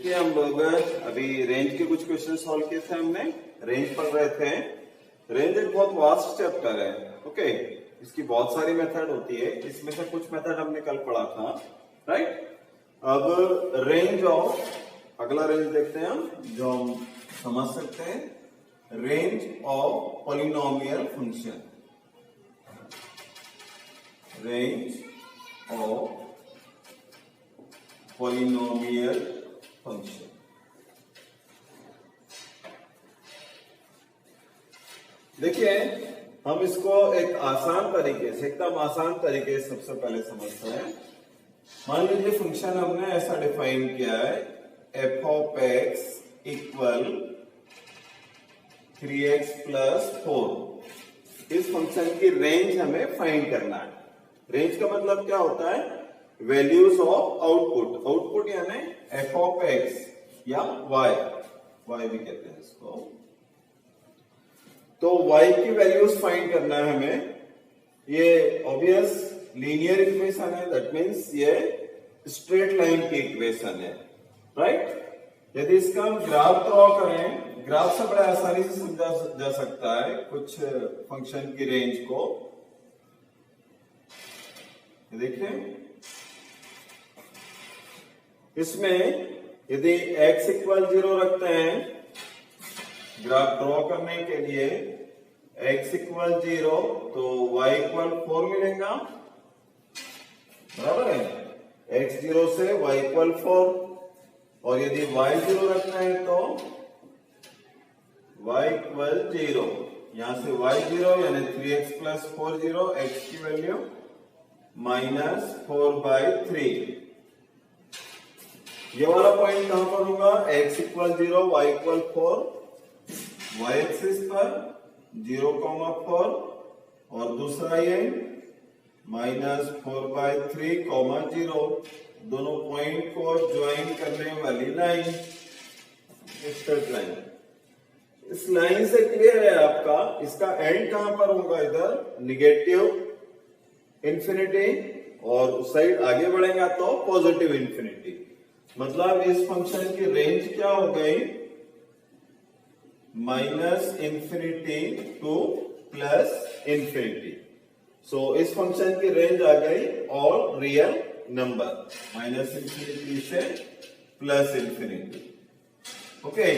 देखिए हम लोग अभी रेंज के कुछ क्वेश्चन सॉल्व किए थे, हमने रेंज पढ़ रहे थे। रेंज एक बहुत वास्ट चैप्टर है, ओके। इसकी बहुत सारी मेथड होती है, इसमें से कुछ मेथड हमने कल पढ़ा था, राइट। अब रेंज ऑफ, अगला रेंज देखते हैं हम, जो हम समझ सकते हैं। Range of polynomial function, range of polynomial function. देखिए हम इसको एक आसान तरीके से, एकदम आसान तरीके से सबसे पहले समझते हैं। मान लीजिए फंक्शन हमने ऐसा डिफाइन किया है, F of x equal 3x plus 4। इस फंक्शन की रेंज हमें फाइंड करना है। रेंज का मतलब क्या होता है? Values of output. आउटपुट यानी एफ ऑफ एक्स या वाई, वाई भी कहते हैं इसको। तो y की वैल्यूज फाइंड करना है हमें। ये ऑब्वियस लीनियर इक्वेशन है, दैट मीन्स ये स्ट्रेट लाइन की इक्वेशन है, राइट। यदि इसका हम ग्राफ ड्रॉ करें, ग्राफ से बड़ा आसानी से समझा जा सकता है कुछ फंक्शन की रेंज को। देखिए इसमें यदि x इक्वल 0 रखते हैं, ग्राफ ड्रॉ करने के लिए x इक्वल 0 तो y इक्वल 4 मिलेगा, बराबर है। x 0 से y इक्वल 4, और यदि y 0 रखना है तो y इक्वल 0, यहां से y 0 यानी 3x प्लस 4 0, x की वैल्यू -4/3। ये वाला पॉइंट कहां पर होगा? x equal 0, y equal 4, y axis पर 0,4, और दूसरा ये -4/3,0। दोनों पॉइंट को ज्वाइन करने वाली लाइन, स्ट्रेट लाइन। इस लाइन से क्लियर है आपका, इसका एंड कहां पर होगा? इधर निगेटिव इंफिनिटी, और उस साइड आगे बढ़ेगा तो पॉजिटिव इंफिनिटी। मतलब इस फंक्शन की रेंज क्या हो गई? -Infinity to +infinity. सो इस फंक्शन की रेंज आ गई ऑल रियल नंबर, -इंफिनिटी से +इंफिनिटी, ओके।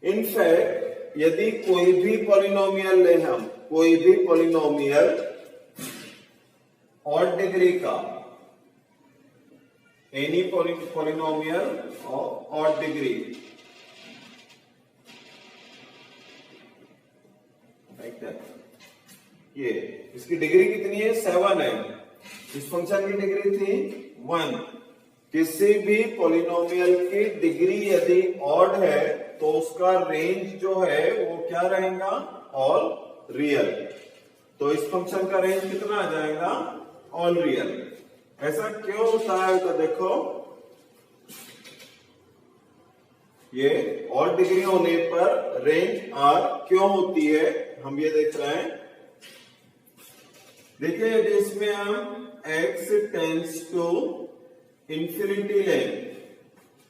इनफैक्ट यदि कोई भी पॉलिनोमियल ले, हम कोई भी पॉलिनोमियल ऑड डिग्री का, any polynomial of odd degree, like that. ये इसकी डिग्री कितनी है? 7 है। इस फंक्शन की डिग्री थी 1। किसी भी पॉलिनोमियल की डिग्री यदि ऑड है तो उसका रेंज जो है वो क्या रहेगा? All real. तो इस फंक्शन का रेंज कितना आ जाएगा? All real. ऐसा क्यों होता है? तो देखो ये ऑड डिग्री होने पर रेंज आर क्यों होती है, हम ये देख रहे हैं। देखिए यदि इसमें हम x टेंड्स टू इंफिनिटी लें,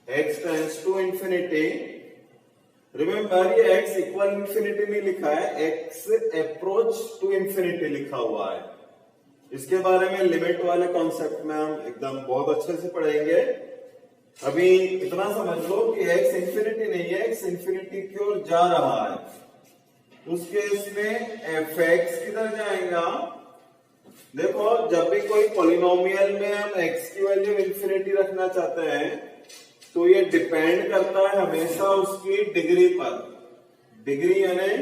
x tends to infinity, remember ये x इक्वल इंफिनिटी नहीं लिखा है, x अप्रोच टू इंफिनिटी लिखा हुआ है। इसके बारे में लिमिट वाले कॉन्सेप्ट में हम एकदम बहुत अच्छे से पढ़ेंगे। अभी इतना समझ लो कि x इंफिनिटी नहीं है, x इंफिनिटी की ओर जा रहा है। उस केस में fx किधर जाएगा? देखो जब भी कोई पॉलिनोमियल में हम x की वैल्यू इंफिनिटी रखना चाहते हैं तो ये डिपेंड करता है हमेशा उसकी डिग्री पर। डिग्री यानी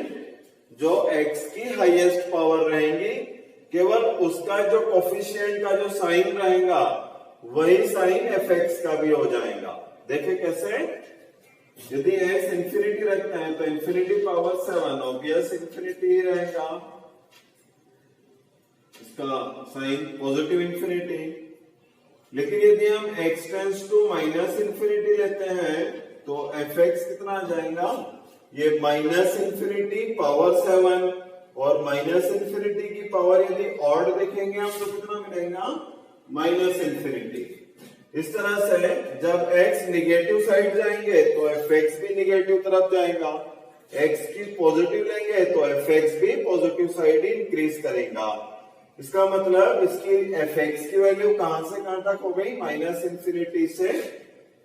जो x की हाईएस्ट पावर रहेंगी, केवल उसका जो कोफिशिएंट का जो साइन रहेगा वही साइन fx का भी हो जाएगा। देखिए कैसे? यदि x इंफिनिटी रखते हैं तो इंफिनिटी पावर 7, ऑब्वियस इंफिनिटी ही रहेगा, इसका साइन पॉजिटिव इंफिनिटी। लेकिन यदि हम x टेंड्स टू -इंफिनिटी लेते हैं तो fx कितना आ जाएगा? ये -इंफिनिटी पावर 7, और -इंफिनिटी की पावर यदि ऑड देखेंगे हम तो कितना मिलेगा? -इंफिनिटी। इस तरह से जब x निगेटिव साइड जाएंगे तो fx भी निगेटिव तरफ जाएगा, x की पॉजिटिव लेंगे तो fx भी पॉजिटिव साइड इंक्रीज करेगा। इसका मतलब इसकी fx की वैल्यू कहां से कहां तक हो गई, माइनस इंफिनिटी से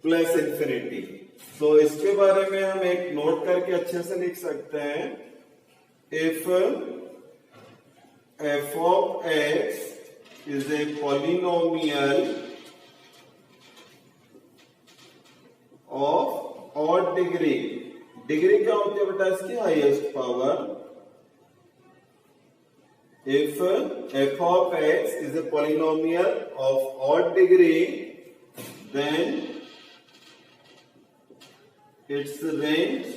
प्लस इंफिनिटी। तो इसके बारे में हम एक नोट करके अच्छे से लिख सकते हैं, if f of x is a polynomial of odd degree, degree क्या होती है बेटा इसकी, highest power. If f of x is a polynomial of odd degree, then its range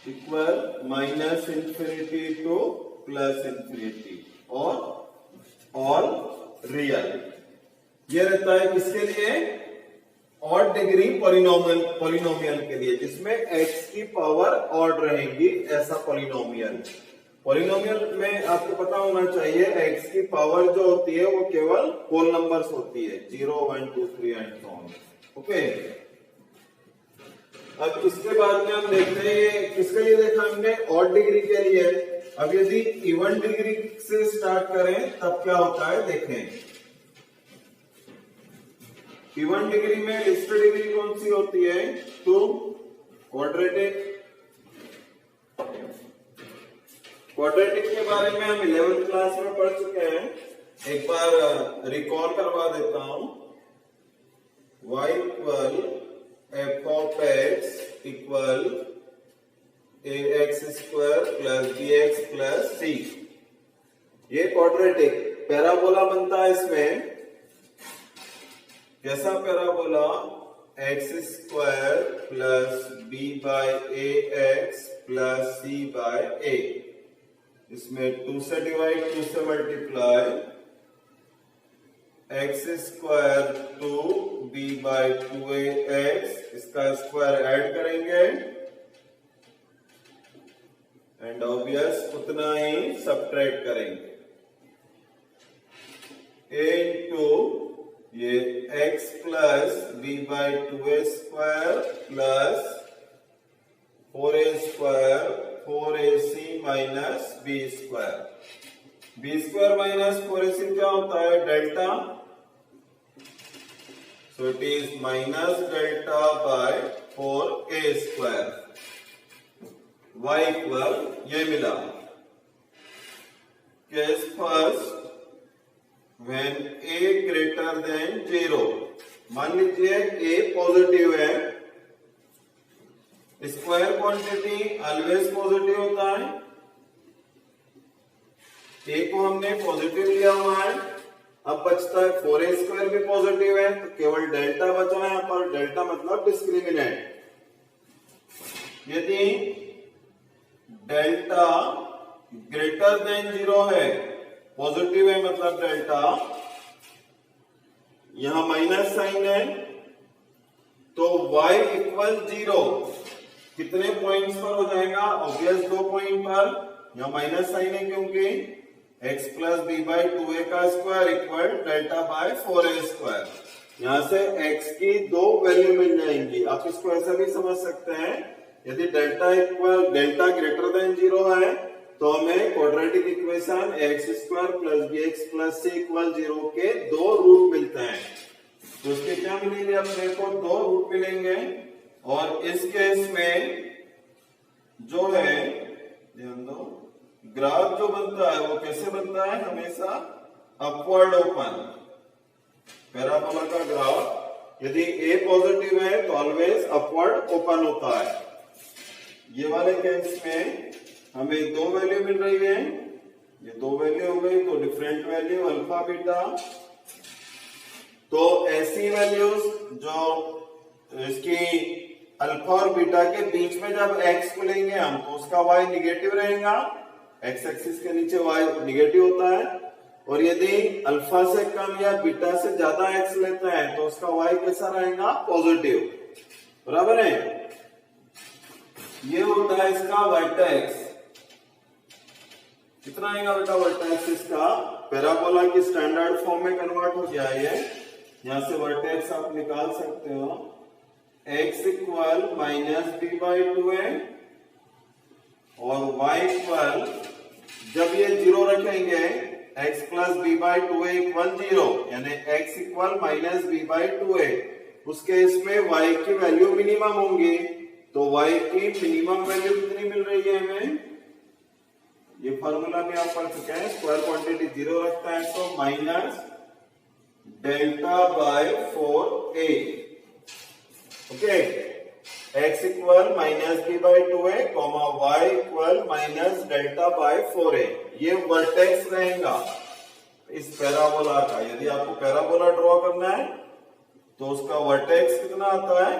equal minus infinity to plus infinity और all real। ये रहता है किसके लिए, ऑड डिग्री पॉलिनोमियल के लिए, जिसमें x की पावर ऑड रहेगी, ऐसा पॉलिनोमियल। पॉलिनोमियल में आपको पता होना चाहिए x की पावर जो होती है वो केवल होल नंबर्स होती है, 0 1 2 3 एंड सो ऑन। ओके, अब इसके बाद में हम देखते हैं किसके लिए देखा हमने, ऑड डिग्री के लिए। अब यदि इवन डिग्री से स्टार्ट करें तब क्या होता है देखें। इवन डिग्री में लिस्ट डिग्री कौन सी होती है, 2। क्वाड्रेटिक के बारे में हम 11th क्लास में पढ़ चुके हैं, एक बार रिकॉल करवा देता हूं। y equal f of x equal ax square plus bx plus c। ये क्वाड्रेटिक पैराबोला बनता है। इसमें कैसा parabola, x square plus b by a x plus c by a, इसमें 2 से डिवाइड 2 से multiply, x square 2 b by 2 a x, इसका square add करेंगे एंड ऑब्वियस उतना ही सब्ट्रैक्ट करेंगे, ए इंटू ये x plus B by 2a square plus 4a square 4ac minus b square. b square minus 4ac क्या होता है, delta. So it is minus delta by 4a square. y equal ये मिला। Case first, when a greater than 0, मान लीजिए a positive है, square quantity always positive होता है, a को हमने पॉजिटिव लिया हुआ है, अब बचता है 4a स्क्वायर भी पॉजिटिव है, तो केवल डेल्टा बचा है यहाँ पर, डेल्टा मतलब डिस्क्रिमिनेंट। यदि डेल्टा ग्रेटर देन 0 है, पॉजिटिव है मतलब डेल्टा, यहां माइनस साइन है, तो y इक्वल 0 कितने पॉइंट्स पर हो जाएगा, ऑब्वियस 2 पॉइंट पर। यहां माइनस साइन है क्योंकि x plus B by 2a का square equal delta by 4a square. यहां से x की 2 वैल्यू मिल जाएंगी। आप इसको ऐसा भी समझ सकते हैं, यदि डेल्टा ग्रेटर देन 0 है तो हमें quadratic equation x square plus b x plus c equal 0 के 2 रूट मिलते हैं। तो उसके क्या मिलेंगे, अपने को 2 रूट मिलेंगे। और इस केस में जो है, ध्यान दो, ग्राफ जो बनता है वो कैसे बनता है, हमेशा अपवर्ड ओपन। पैराबोला का ग्राफ यदि ए पॉजिटिव है तो ऑलवेज अपवर्ड ओपन होता है। ये वाले केस में हमें 2 वैल्यू मिल रही है, ये 2 वैल्यू हो गई, तो डिफरेंट वैल्यू अल्फा बीटा। तो ऐसी वैल्यूज जो इसकी अल्फा और बीटा के बीच में जब x को लेंगे हम तो उसका y निगेटिव रहेगा, x एक्सिस के नीचे y निगेटिव होता है। और यदि अल्फा से कम या बीटा से ज्यादा x लेते हैं तो उसका y कैसा रहेगा, पॉजिटिव। बराबर है, ये होता है इसका वर्टेक्स। कितना आएगा बेटा वर्टेक्स इसका, पैराबोला की स्टैंडर्ड फॉर्म में कन्वर्ट हो गया है। यहां से वर्टेक्स आप निकाल सकते हो, x equal minus B by 2a और y इक्वल, जब ये 0 रखेंगे x plus B by 2a equal 0, यानी x equal minus B by 2a, उसके इसमें y की वैल्यू मिनिमम होंगी, तो y की मिनिमम वैल्यू कितनी मिल रही है हमें, ये फॉर्मूला में आप पढ़ चुके हैं, स्क्वायर क्वांटिटी 0 रखता है तो minus delta by 4a, okay, x equal minus B by 2a comma y equal minus delta by 4a, ये वर्टेक्स रहेगा इस पैराबोला का। यदि आपको पैराबोला ड्रॉ करना है तो उसका वर्टेक्स कितना आता है,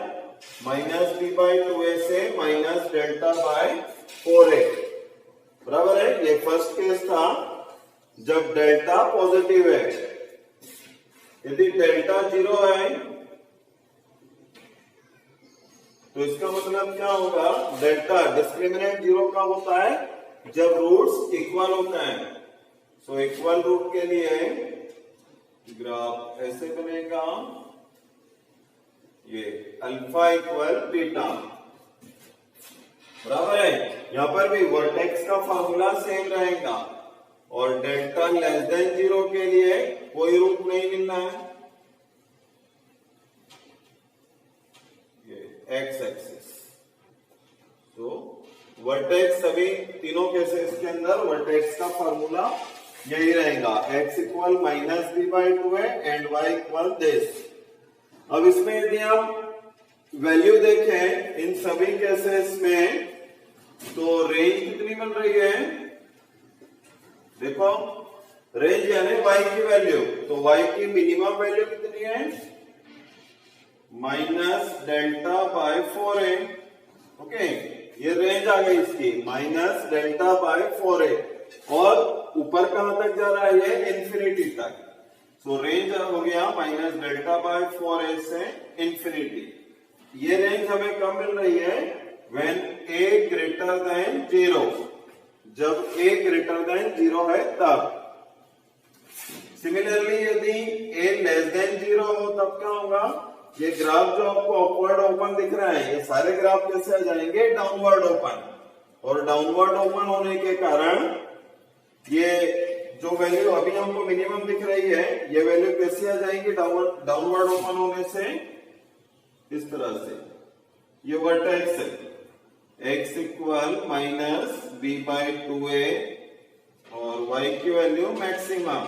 माइनस बी बाई 2a से माइनस डेल्टा बाय 4a, बराबर है। ये फर्स्ट केस था जब डेल्टा पॉजिटिव है, यदि डेल्टा 0 है तो इसका मतलब क्या होगा, डेल्टा डिस्क्रिमिनेंट 0 का होता है जब रूट्स इक्वल होता है। सो इक्वल रूट के लिए ग्राफ ऐसे बनेगा, ये अल्फा इक्वल बीटा, बराबर है। यहां पर भी वर्टेक्स का फॉर्मूला सेम रहेगा और डेल्टा लेस देन 0 के लिए कोई रूट नहीं मिलना है, ये एक्स एक्सिस। तो वर्टेक्स सभी तीनों केसेस के अंदर वर्टेक्स का फॉर्मूला यही रहेगा, x equal minus B by 2a and y equal this. अब इसमें यदि आप वैल्यू देखें इन सभी केसेस में तो रेंज कितनी मिल रही है, देखो रेंज यानी y की वैल्यू, तो y की मिनिमम वैल्यू कितनी है, minus delta by 4a, okay, ये रेंज आ गई इसकी माइनस डेल्टा बाय 4a, और ऊपर कहां तक जा रहा है, ये इंफिनिटी तक। सो रेंज हो गया माइनस डेल्टा बाय 4a से इंफिनिटी। ये रेंज हमें कब मिल रही है, व्हेन a ग्रेटर देन 0, जब a ग्रेटर देन 0 है तब। सिमिलरली यदि a लेस देन 0 हो तब क्या होगा, ये ग्राफ जो आपको अपवर्ड ओपन दिख रहा है, ये सारे ग्राफ कैसे आ जाएंगे, डाउनवर्ड ओपन, और डाउनवर्ड ओपन होने के कारण ये जो वैल्यू अभी हमको मिनिमम दिख रही है, ये वैल्यू कैसे आ जाएंगी, डाउनवर्ड ओपन होने से इस तरह से, ये वर्टेक्स है, x equal minus B by 2a और y की value maximum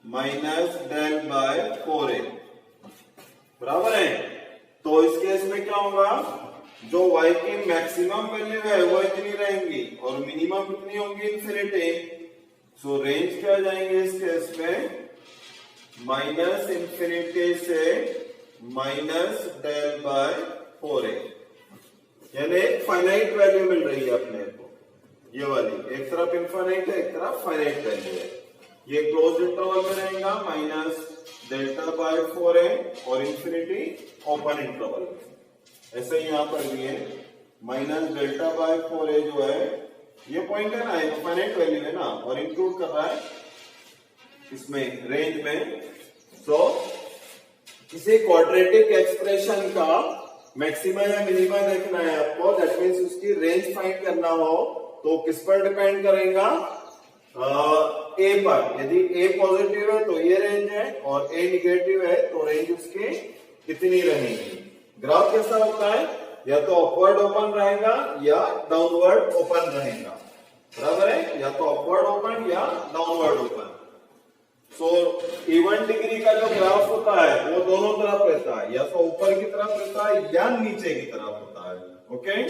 minus del by 4a, बराबर है। तो इस केस में क्या होगा, जो y की मैक्सिमम वैल्यू है वो इतनी रहेंगी और मिनिमम कितनी होंगी, इंफिनिटी। सो रेंज क्या जाएंगे इस केस में, माइनस इंफिनिटी से माइनस डेल बाय 4a, यानी फाइनाइट वैल्यू मिल रही है अपने को, ये वाली एक तरफ इनफाइनाइट है, एक तरफ फाइनाइट वैल्यू है। ये क्लोज इंटरवल में रहेगा माइनस डेल्टा बाय 4a और इंफिनिटी ओपन इंटरवल में। ऐसे ही यहां पर भी है माइनस डेल्टा बाय 4a जो है, ये पॉइंट है ना, इनफाइनाइट वैल्यू है ना, और इंक्लूड कर रहा है इसमें रेंज में। सो किसी क्वाड्रेटिक एक्सप्रेशन का मैक्सिमा या मिनिमा देखना है आपको, दैट मीन्स उसकी रेंज फाइंड करना हो तो किस पर डिपेंड करेगा, ए पर। यदि ए पॉजिटिव है तो ये रेंज है, और ए निगेटिव है तो रेंज उसकी कितनी रहेगी। ग्राफ कैसा होता है, या तो अपवर्ड ओपन रहेगा या डाउनवर्ड ओपन रहेगा, बराबर है, या तो अपवर्ड ओपन या downward open. So even degree का जो ग्राफ होता है वो दोनों तरफ रहता है, या तो ऊपर की तरफ रहता है या नीचे की तरफ होता है, ओके।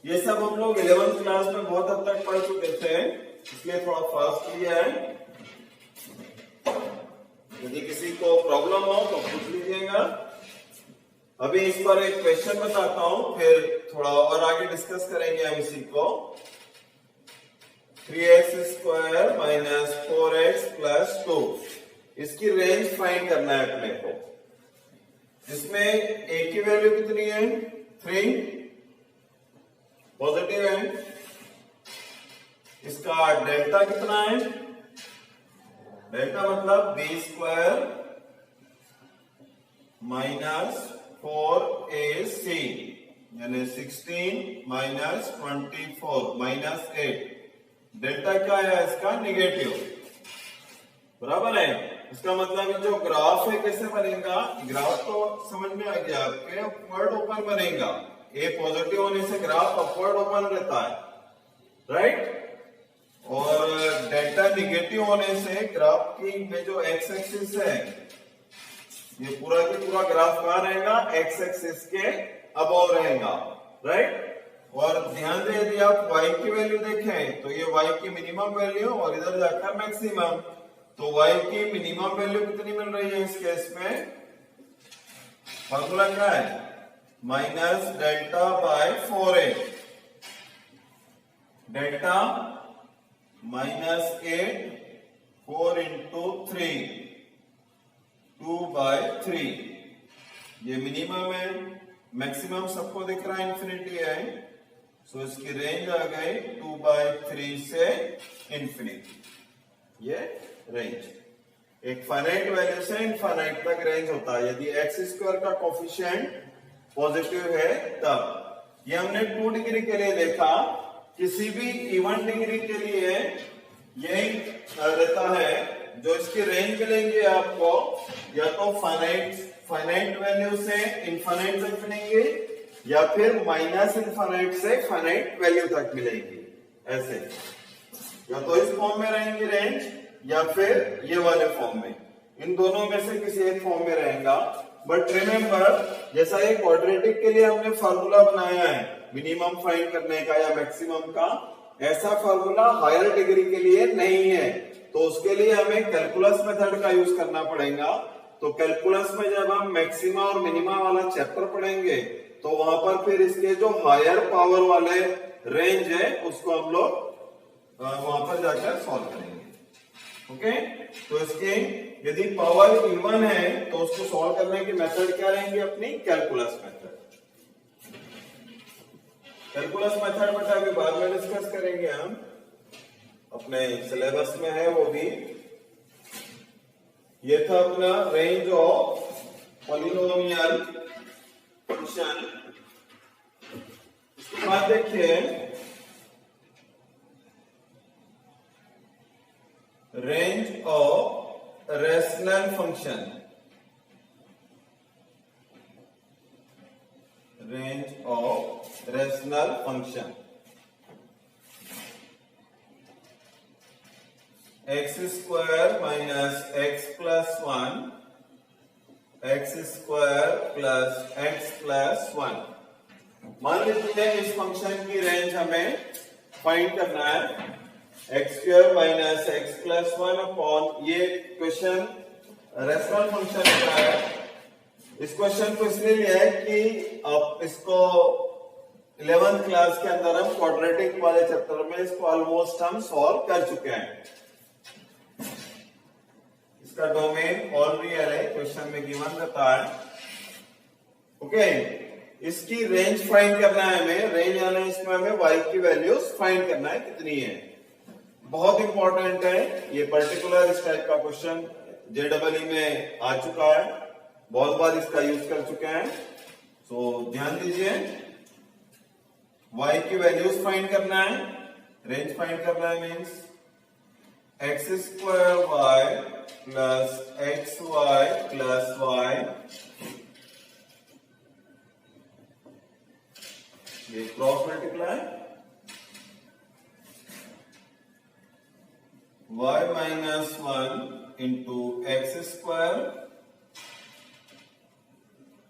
ये सब हम लोग 11th क्लास में बहुत हद तक पढ़ चुके थे, इसलिए थोड़ा फास्ट किया है। यदि किसी को प्रॉब्लम हो तो पूछ लीजिएगा। अभी इस पर एक क्वेश्चन बताता हूं, फिर थोड़ा और आगे डिस्कस करेंगे हम इसी को। 3x square minus 4x plus 2, इसकी रेंज फाइंड करना है अपने को। इसमें a की वैल्यू कितनी है, 3 पॉजिटिव है, इसका डेल्टा कितना है, डेल्टा मतलब बी स्क्वायर माइनस 4ac यानी 16 माइनस 24 माइनस 8। डेल्टा क्या है इसका? निगेटिव, बराबर है। इसका मतलब जो ग्राफ है कैसे बनेगा? ग्राफ तो समझ में आ गया आपके, अपवर्ड ओपन बनेगा। ए पॉजिटिव होने से ग्राफ अपवर्ड ओपन रहता है, राइट। और डेल्टा निगेटिव होने से ग्राफ की में जो एक्स एक्सिस है, ये पूरा की पूरा ग्राफ कहां रहेगा? एक्स एक्सिस के अबव रहेगा, राइट। और ध्यान दें, यदि आप y की वैल्यू देखें तो ये y की मिनिमम वैल्यू और इधर जाकर मैक्सिमम, तो y की मिनिमम वैल्यू कितनी मिल रही है इस केस में? फॉर्मूला क्या है? Minus delta by 4a। Delta -8 4 into 3 2/3। ये मिनिमम है, मैक्सिमम सबको दिख रहा है इंफिनिटी है, सो इसकी रेंज आ गई 2/3 से इंफिनिटी। ये रेंज एक फाइनाइट वैल्यू से इनफाइनाइट तक रेंज होता है यदि एक्स स्क्वायर का कोफिशिएंट पॉजिटिव है तब। ये हमने 2 डिग्री के लिए देखा, किसी भी इवन डिग्री के लिए यही रहता है। जो इसकी रेंज मिलेंगे आपको या तो फाइनाइट वैल्यू से इनफाइनाइट तक मिलेंगे या फिर माइनस इनफाइनाइट से फाइनाइट वैल्यू तक मिलेंगी। ऐसे या तो इस फॉर्म में रहेंगी रेंज या फिर ये वाले फॉर्म में, इन दोनों में से किसी एक फॉर्म में रहेगा। बट रिमेंबर, जैसा ये क्वाड्रेटिक के लिए हमने फार्मूला बनाया है मिनिमम फाइंड करने का या मैक्सिमम का, ऐसा फार्मूला हायर डिग्री के लिए नहीं है। तो उसके लिए हमें कैलकुलस मेथड का यूज करना पड़ेगा। तो कैलकुलस में जब हम मैक्सिमा और मिनिमा वाला चैप्टर पढ़ेंगे तो वहां पर फिर इसके जो हायर पावर वाले रेंज है उसको हम लोग वहां पर जाकर सॉल्व करेंगे। ओके, तो इसके यदि पावर इवन है तो उसको सॉल्व करने की मेथड क्या रहेंगी अपनी? Calculus method. कैलकुलस मेथड बेटा अभी बाद में डिस्कस करेंगे हम, अपने सिलेबस में है वो भी। ये था अपना रेंज ऑफ पॉलिनोमियल फंक्शन। इसके बाद देखिए range of rational function. Range of rational function x square minus x plus 1 x square plus x plus 1। मान लीजिए इस फंक्शन की रेंज हमें फाइंड करना है। X square minus x plus 1 upon, ये क्वेश्चन रेशनल फंक्शन का है। इस क्वेश्चन को इसलिए लिया है कि आप इसको 11th क्लास के अंदर हम क्वाड्रेटिक वाले चैप्टर में इसको ऑलमोस्ट हम सॉल्व कर चुके हैं। इसका डोमेन ऑल रियल है, क्वेश्चन में गिवन रहता है। ओके, इसकी रेंज फाइंड करना है हमें। रेंज यानी इसमें हमें y की वैल्यूज फाइंड करना है कितनी है। बहुत इंपॉर्टेंट है ये पर्टिकुलर इस टाइप का क्वेश्चन, जेडबलई में आ चुका है, बहुत बार इसका यूज कर चुके हैं। सो ध्यान दीजिए, y की वैल्यूज फाइंड करना है, रेंज फाइंड करना है। Means x square y plus x y plus y, ये cross multiply, y minus 1 into x square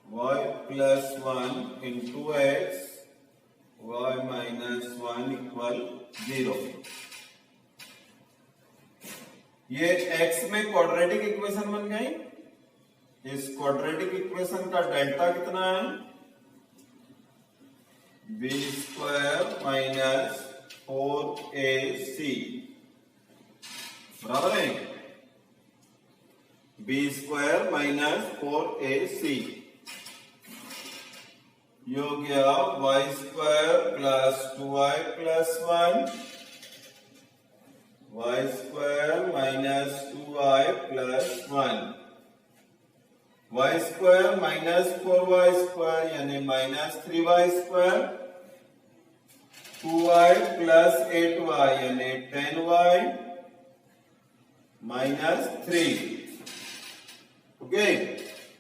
y plus 1 into x y minus 1 equal 0। ये x में क्वाड्रेटिक इक्वेशन बन गई। इस क्वाड्रेटिक इक्वेशन का डेल्टा कितना है? बी स्क्वायर माइनस 4ac बराबर है बी स्क्वायर माइनस 4ac। ये हो गया y square plus 2y plus 1 y square minus 2y plus 1, y square minus 4y square यानी minus 3y square, 2y plus 8y यानी 10y माइनस 3। ओके,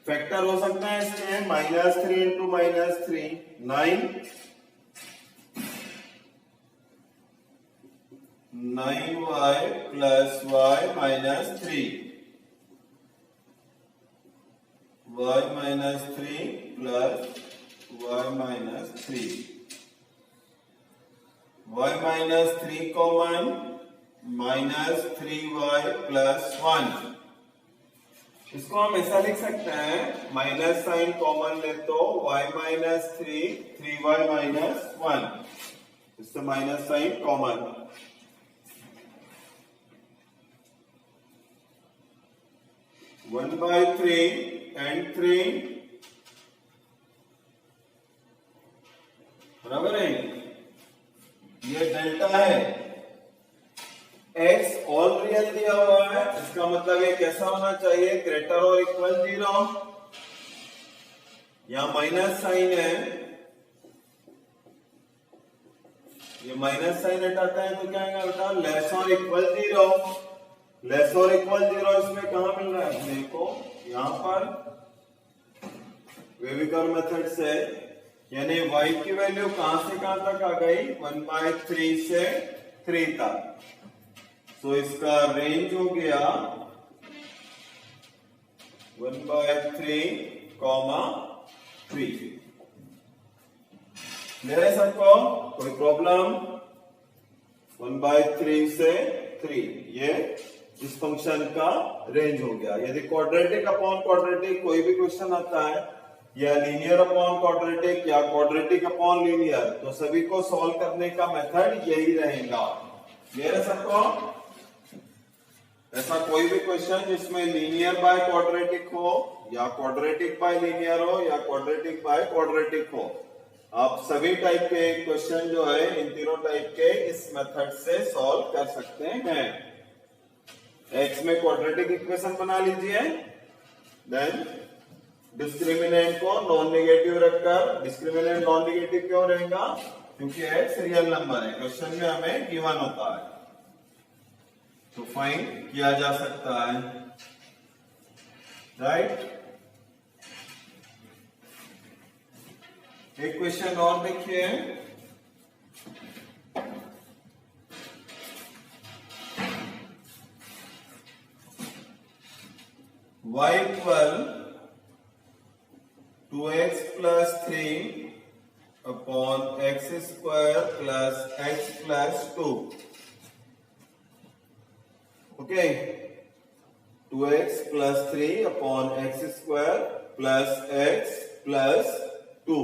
फैक्टर हो सकता है इसमें minus 3 into minus 3 9, 9y plus y minus 3, y minus 3 plus y minus 3, y minus 3 common, minus 3y plus 1। इसको हम ऐसा लिख सकते हैं, माइनस साइन कॉमन ले तो y माइनस 3, 3y माइनस 1, इससे minus sine common. One by 3 and 3 बराबर है, ये डेल्टा है। x ऑल रियल दिया हुआ है, इसका मतलब ये कैसा होना चाहिए, ग्रेटर और इक्वल 0। यहां माइनस साइन है, ये माइनस साइन हटाता है तो क्या आएगा बेटा, लेस और इक्वल 0। लेस और इक्वल 0 इसमें कहां मिल रहा है अपने को, यहां पर वेविकर मेथड से, यानी y की वैल्यू कहां से कहां तक आ गई, 1/3 से 3 तक। तो इसका रेंज हो गया 1/3, 3। मेरे सबको कोई प्रॉब्लम, 1/3 से 3, ये इस फंक्शन का रेंज हो गया। यदि क्वाड्रेटिक अपॉन क्वाड्रेटिक कोई भी क्वेश्चन आता है, या लीनियर अपॉन क्वाड्रेटिक या क्वाड्रेटिक अपॉन लीनियर, तो सभी को सॉल्व करने का मेथड यही रहेगा। मेरे सबको ऐसा कोई भी क्वेश्चन जिसमें लीनियर बाय क्वाड्रेटिक हो, या क्वाड्रेटिक बाय लीनियर हो, या क्वाड्रेटिक बाय क्वाड्रेटिक हो, आप सभी टाइप के क्वेश्चन जो है इन तीनों टाइप के इस मेथड से सॉल्व कर सकते हैं। एक्स में क्वाड्रेटिक इक्वेशन बना लीजिए, देन डिस्क्रिमिनेंट को नॉन नेगेटिव रखकर, डिस्क्रिमिनेंट नॉन नेगेटिव क्यों रहेगा, क्योंकि एक्स रियल नंबर है, क्वेश्चन में हमें गिवन होता है, तो फाइंड किया जा सकता है, राइट। एक क्वेश्चन और देखिए, y equal 2x plus 3 upon x square plus x plus 2। Okay, 2x plus 3 upon x square plus x plus 2।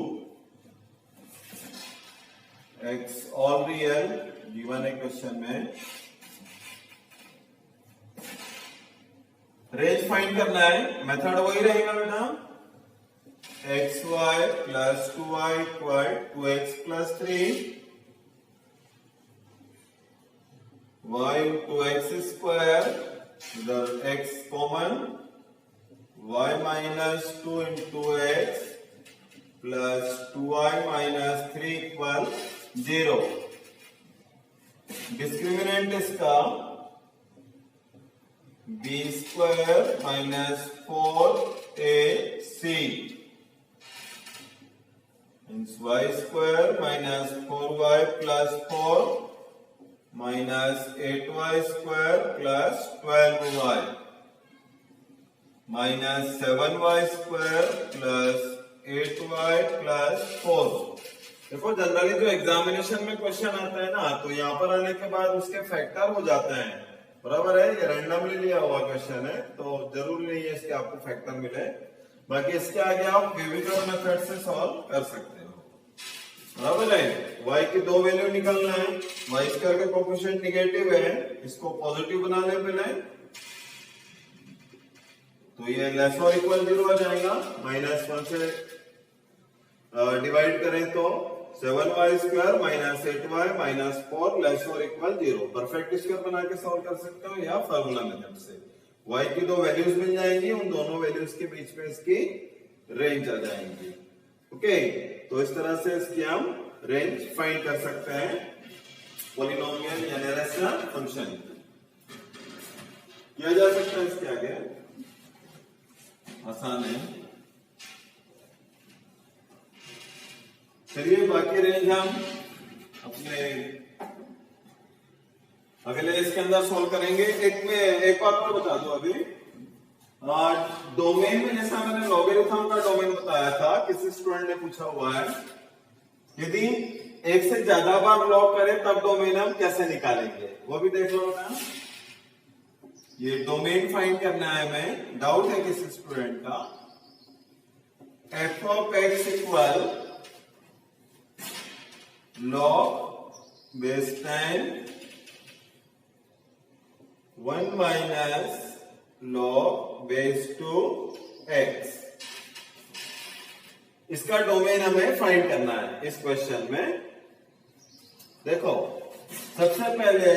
x all real given है क्वेश्चन में। रेंज फाइंड करना है, मेथड वही रहेगा बेटा, xy plus 2y equal 2x plus 3 y into x square, इधर x common, y minus 2 into x plus 2y minus 3 equal 0। Discriminant इसका b square minus 4ac y square minus 4y plus 4 minus 8y square plus 12y minus 7y square plus 8y plus 4। देखो generally जो examination में question आता है ना, तो यहाँ पर आने के बाद उसके फैक्टर हो जाते हैं, बराबर है, ये रैंडमली लिया हुआ क्वेश्चन है, तो जरूर नहीं है इसके आपको फैक्टर मिले। बाकी इसके आगे आप वेविकर मेथड से सॉल्व कर सकते हो, बराबर है। y की दो वैल्यू निकालना है, y स्क्वायर का कोएफिशिएंट निगेटिव है, इसको पॉजिटिव बनाने पहले, तो ये लेस और इक्वल 0 आ जाएगा, -1 से डिवाइड करें तो 7y² minus 8y minus 4 less और इक्वल 0। परफेक्ट स्क्वायर बना के सॉल्व कर सकते हो या फार्मूला मेथड से। y की दो वैल्यूज मिल जाएंगी, उन दोनों वैल्यूज के बीच में इसकी रेंज आ जाएंगी। ओके, तो इस तरह से इसकी हम रेंज फाइंड कर सकते हैं पॉलिनोमियल या रेशनल फंक्शन किया जा सकता है। इसके आगे आसान है। चलिए बाकी रेंज हम अपने अगले इसके अंदर सॉल्व करेंगे। एक बात तो बता दो अभी, डोमेन में जैसा मैंने लॉगरिथम का डोमेन बताया था, किसी स्टूडेंट ने पूछा हुआ है यदि एक से ज्यादा बार लॉग करें तब डोमेन हम कैसे निकालेंगे, वो भी देख लो ना। ये डोमेन फाइंड करना है, हमें डाउट है किसी स्टूडेंट का। F of x equal log base 10 1 minus log base 2 x. इसका डोमेन हमें फाइंड करना है इस क्वेश्चन में। देखो सबसे पहले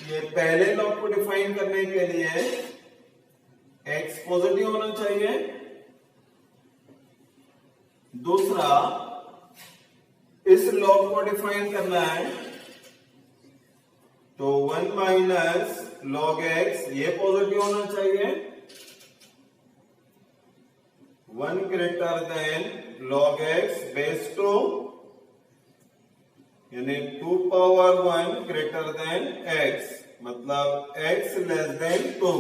ये पहले लॉग को डिफाइन करने के लिए एक्स पॉजिटिव होना चाहिए। दूसरा इस लॉग को डिफाइन करना है तो 1 माइनस लॉग एक्स ये पॉजिटिव होना चाहिए। 1 greater than log x base 2 यानी 2 पावर 1 ग्रेटर देन एक्स, मतलब x लेस देन 2।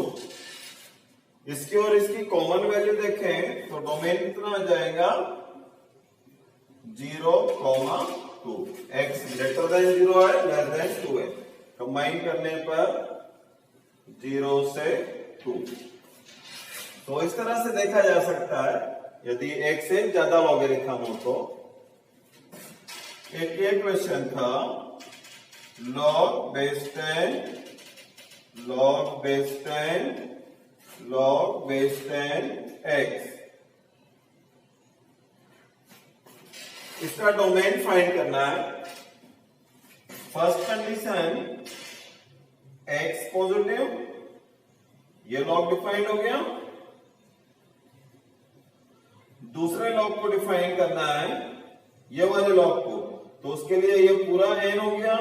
इसकी और इसकी कॉमन वैल्यू देखें तो डोमेन कितना आ जाएगा 0,2। x ग्रेटर देन 0 है, लेस देन 2 है। कंबाइन करने पर 0 से 2। तो इस तरह से देखा जा सकता है यदि एक से ज्यादा लॉगरिथम हो तो। एक ये क्वेश्चन था log base 10 log base 10 log base 10 x. इसका डोमेन फाइंड करना है। फर्स्ट कंडीशन एक्स पॉजिटिव, ये लॉग डिफाइन हो गया। दूसरे लॉग को डिफाइन करना है ये वाले लॉग को, तो उसके लिए ये पूरा n हो गया,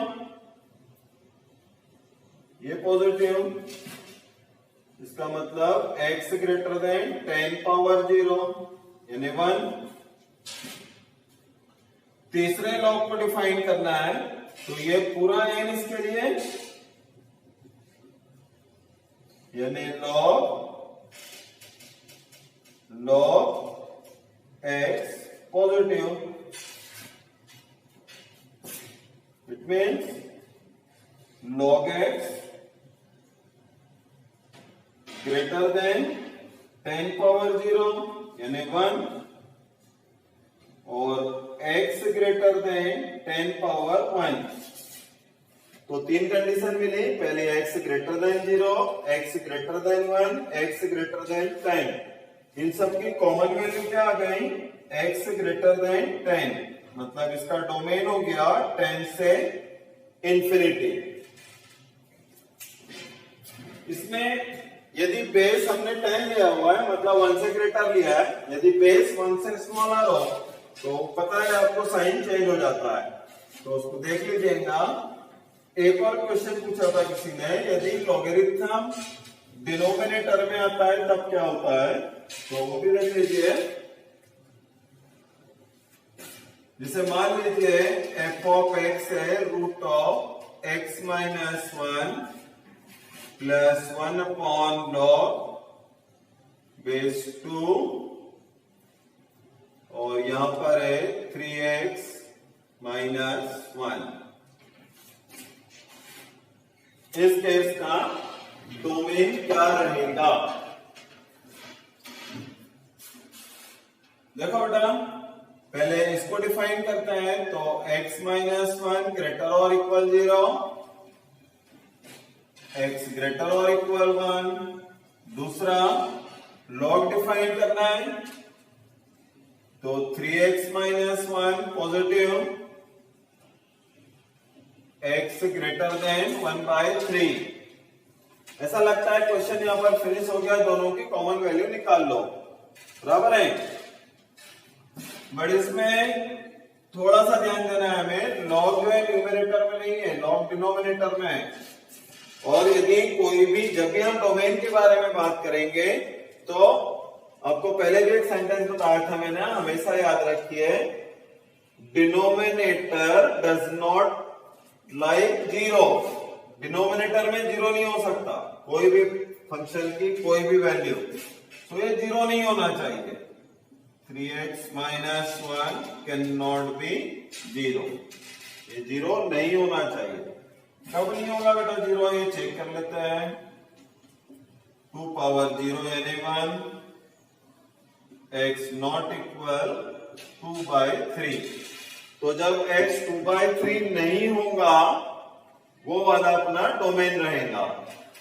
ये पॉजिटिव। इसका मतलब x ग्रेटर देन 10 पावर 0 यानी 1। तीसरे लॉग को डिफाइन करना है तो ये पूरा n इसके लिए यानी log x positive. It means log x greater than 10 power 0 यानी 1 और x greater than 10 power 1। तो तीन कंडीशन मिली। पहले x greater than 0, x greater than 1, x greater than 10। इन सब की कॉमन वैल्यू क्या आ गई x greater than 10, मतलब इसका डोमेन हो गया 10 से इंफिनिटी। इसमें यदि बेस हमने 10 लिया हुआ है, मतलब 1 से ग्रेटर लिया है, यदि बेस 1 से स्मॉलर हो तो पता है आपको साइन चेंज हो जाता है। तो उसको देख लीजिएगा। एक और क्वेश्चन पूछा था किसी ने, यदि लॉगरिथम डिनोमिनेटर में आता है तब क्या होता है, तो वो भी देख लीजिए। जिसे मान लीजिए एफ ऑफ एक्स है root of X minus 1 plus 1 upon log base 2 और यहां पर है 3x माइनस 1। इस केस का डोमेन क्या रहेगा? देखो बेटा, पहले इसको डिफाइन करते हैं तो x माइनस 1 ग्रेटर और इक्वल 0, x ग्रेटर और इक्वल 1। दूसरा लॉग डिफाइन करना है तो 3x minus 1 positive, x greater than 1/3। ऐसा लगता है क्वेश्चन यहां पर फिनिश हो गया, दोनों की कॉमन वैल्यू निकाल लो, बराबर है। बट इसमें थोड़ा सा ध्यान देना है हमें, लॉग जो है न्यूमरेटर में नहीं है, लॉग डिनोमिनेटर में है। और यदि कोई भी, जब भी हम डोमेन के बारे में बात करेंगे तो आपको पहले भी एक सेंटेंस बताया था मैंने, हमेशा याद रखिए, denominator does not like zero. Denominator में जीरो नहीं हो सकता, कोई भी फंक्शन की कोई भी वैल्यू, तो ये जीरो नहीं होना चाहिए। 3x minus 1 can not be zero, ये जीरो नहीं होना चाहिए। कब नहीं होगा बेटा जीरो, ये चेक कर लेते हैं। 2 पावर 0 यानी 1, x नॉट इक्वल 2/3। तो जब x 2/3 नहीं होगा, वो वाला अपना डोमेन रहेगा।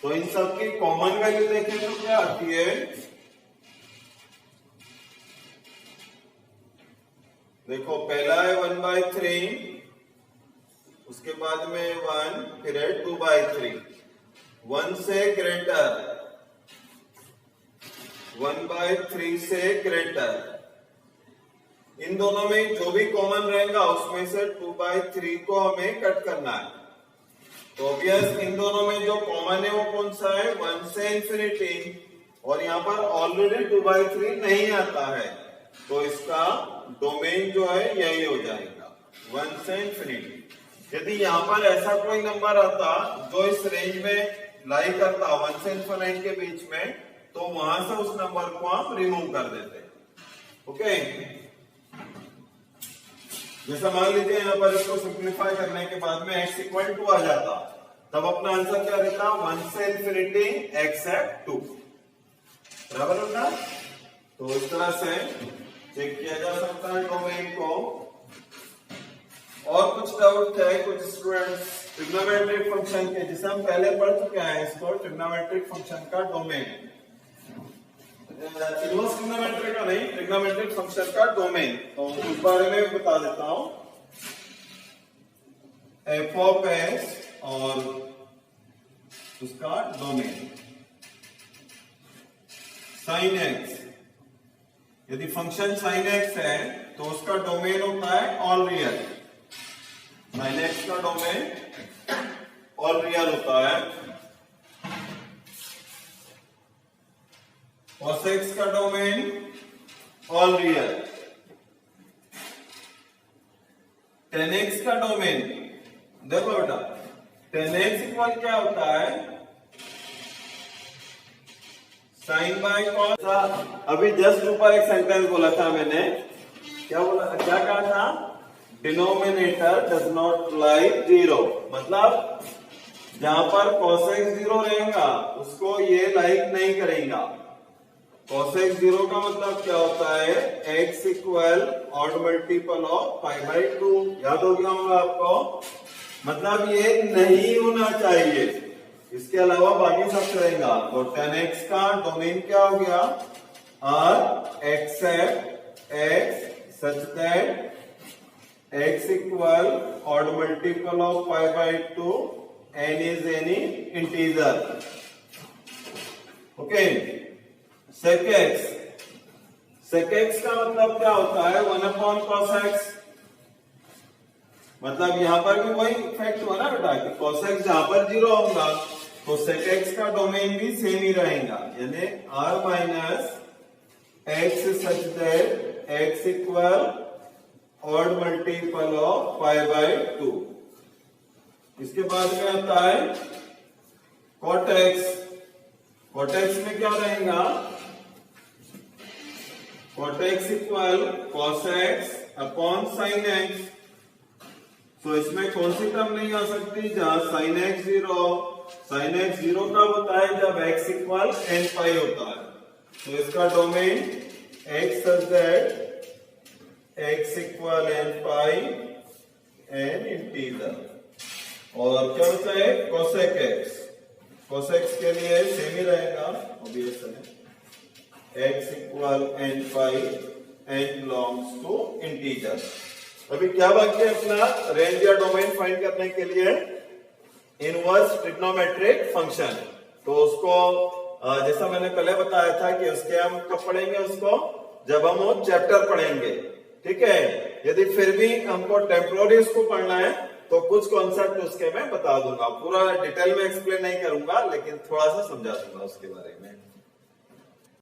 तो इन सब की कॉमन वैल्यू देखें तो क्या आती है, देखो पहला है 1/3, उसके बाद में 1, फिर है 2/3। 1 से ग्रेटर, 1/3 से ग्रेटर, इन दोनों में जो भी कॉमन रहेगा उसमें से 2/3 को हमें कट करना है। तो ऑब्वियस इन दोनों में जो कॉमन है वो कौन सा है, 1 से इंफिनिटी, और यहाँ पर ऑलरेडी 2/3 नहीं आता है, तो इसका डोमेन जो है यही हो जाएगा 1 से इंफिनिटी। यदि यहाँ पर ऐसा कोई नंबर आता जो इस रेंज में लाई करता 1 से इंफिनिटी के बीच में, तो वहां से उस नंबर को आप रिमूव कर देते। ओके, जैसा मान लीजिए यहाँ पर इसको सिंप्लीफाई करने के बाद में x इक्वल 2 आ जाता, तब अपना आंसर क्या रहता, 1 से इंफिनिटी x है 2, बराबर होता। तो इस तरह से चेक किया जा सकता है डोमेन को। और कुछ डाउट है कुछ स्टूडेंट्स ट्रिग्नोमेट्रिक फंक्शन के, जिसे हम पहले पढ़ चुके हैं, इसको ट्रिग्नोमेट्रिक फंक्शन का डोमेन, इनवर्स ट्रिग्नोमेट्रिक का नहीं, ट्रिग्नोमेट्रिक फंक्शन का डोमेन। तो उस बारे में बता देता हूं। f ऑफ x और उसका डोमेन sin x, यदि फंक्शन sin x है तो उसका डोमेन होता है ऑल रियल। sin x का डोमेन ऑल रियल होता है, cos x का domain all real, tan x का डोमेन, देखो बेटा tan x इक्वल क्या होता है, साइन बाय कॉस। अभी जस्ट ऊपर एक सेंटेंस बोला था मैंने, क्या बोला, क्या कहा था, denominator does not like zero, मतलब जहां पर cos x 0 रहेगा उसको ये लाइक नहीं करेगा। cos x 0 का मतलब क्या होता है, x equal odd multiple of 5/2, याद हो गया होगा आपको, मतलब ये नहीं होना चाहिए, इसके अलावा बाकी सब चलेगा। तो tan x का डोमेन क्या हो गया, R except x such that x equal odd multiple of 5/2 n is any integer. Okay, sec x का मतलब क्या होता है, 1/cos x, मतलब यहां पर भी वही इफेक्ट हुआ ना बेटा कि cos x जहां पर 0 होगा तो sec x का डोमेन भी सेम ही रहेगा, यानी r minus x such that x equal odd multiple of 5/2। इसके बाद में आता है cot x, cot x में क्या रहेगा, cot x equal cos x upon sin x। तो इसमें कौन सी टर्म नहीं आ सकती, जहां sin x 0, sin x 0 कब होता है, जब x इक्वल n पाई होता है। तो इसका domain x such that x equal n pi n integer. और क्या होता है cosec x, cosec के लिए सेम ही रहेगा ऑब्वियस है, x equal n pi n belongs to integer। अभी क्या बाकी है अपना रेंज या डोमेन फाइंड करने के लिए इनवर्स ट्रिग्नोमेट्रिक फंक्शन। तो उसको जैसा मैंने पहले बताया था कि उसके हम कब पढ़ेंगे, उसको जब हम वो चैप्टर पढ़ेंगे, ठीक है। यदि फिर भी हमको टेम्पोररी उसको पढ़ना है तो कुछ कॉन्सेप्ट उसके मैं बता दूंगा, पूरा डिटेल में एक्सप्लेन नहीं करूंगा लेकिन थोड़ा सा समझा दूंगा उसके बारे में।